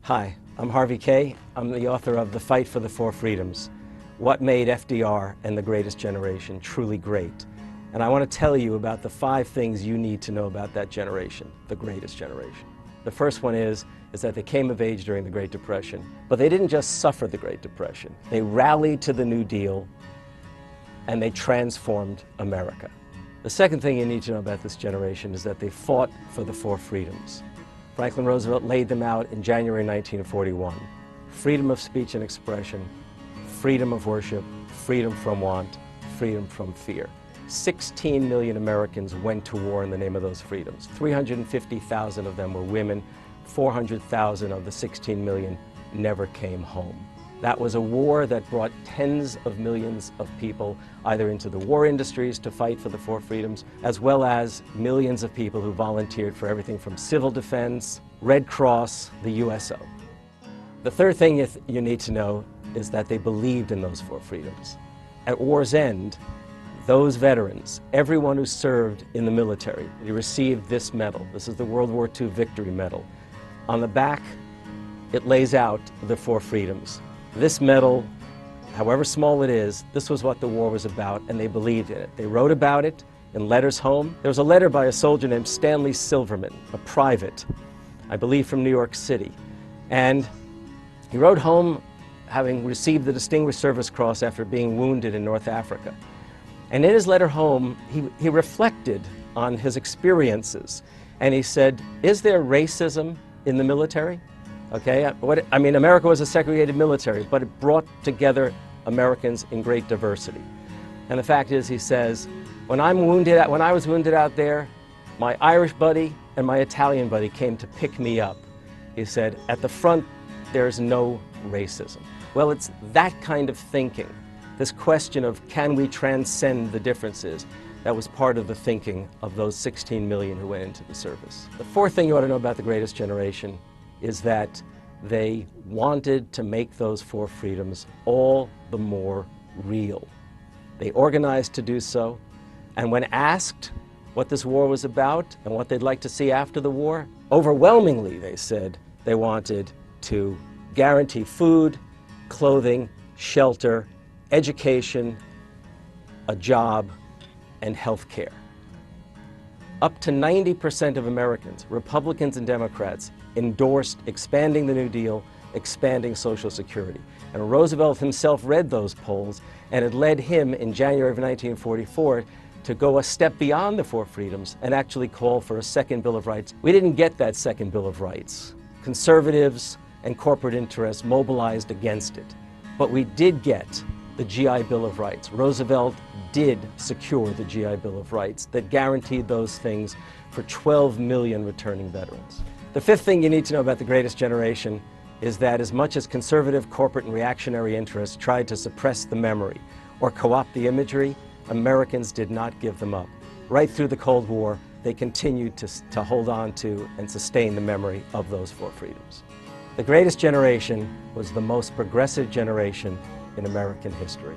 Hi, I'm Harvey Kaye. I'm the author of The Fight for the Four Freedoms, What Made FDR and the Greatest Generation Truly Great. And I want to tell you about the 5 things you need to know about that generation, the greatest generation. The first one is that they came of age during the Great Depression, but they didn't just suffer the Great Depression. They rallied to the New Deal and they transformed America. The second thing you need to know about this generation is that they fought for the four freedoms. Franklin Roosevelt laid them out in January 1941. Freedom of speech and expression, freedom of worship, freedom from want, freedom from fear. 16 million Americans went to war in the name of those freedoms. 350,000 of them were women. 400,000 of the 16 million never came home. That was a war that brought tens of millions of people either into the war industries to fight for the four freedoms, as well as millions of people who volunteered for everything from civil defense, Red Cross, the USO. The third thing you need to know is that they believed in those four freedoms. At war's end, those veterans, everyone who served in the military, they received this medal. This is the World War II Victory Medal. On the back, it lays out the four freedoms. This medal, however small it is, this was what the war was about, and they believed in it. They wrote about it in letters home. There was a letter by a soldier named Stanley Silverman, a private, I believe from New York City. And he wrote home having received the Distinguished Service Cross after being wounded in North Africa. And in his letter home, he reflected on his experiences. And he said, is there racism in the military? Okay, I mean, America was a segregated military, but it brought together Americans in great diversity. And the fact is, he says, when I was wounded out there, my Irish buddy and my Italian buddy came to pick me up. He said, at the front, there's no racism. Well, it's that kind of thinking, this question of can we transcend the differences, that was part of the thinking of those 16 million who went into the service. The fourth thing you ought to know about the greatest generation is that they wanted to make those four freedoms all the more real. They organized to do so, and when asked what this war was about and what they'd like to see after the war, overwhelmingly they said they wanted to guarantee food, clothing, shelter, education, a job, and health care. Up to 90% of Americans, Republicans and Democrats, endorsed expanding the New Deal, expanding Social Security. And Roosevelt himself read those polls, and it led him in January of 1944 to go a step beyond the four freedoms and actually call for a second Bill of Rights. We didn't get that second Bill of Rights. Conservatives and corporate interests mobilized against it. But we did get the GI Bill of Rights. Roosevelt did secure the GI Bill of Rights that guaranteed those things for 12 million returning veterans. The fifth thing you need to know about the greatest generation is that as much as conservative, corporate, and reactionary interests tried to suppress the memory or co-opt the imagery, Americans did not give them up. Right through the Cold War, they continued to hold on to and sustain the memory of those four freedoms. The greatest generation was the most progressive generation in American history.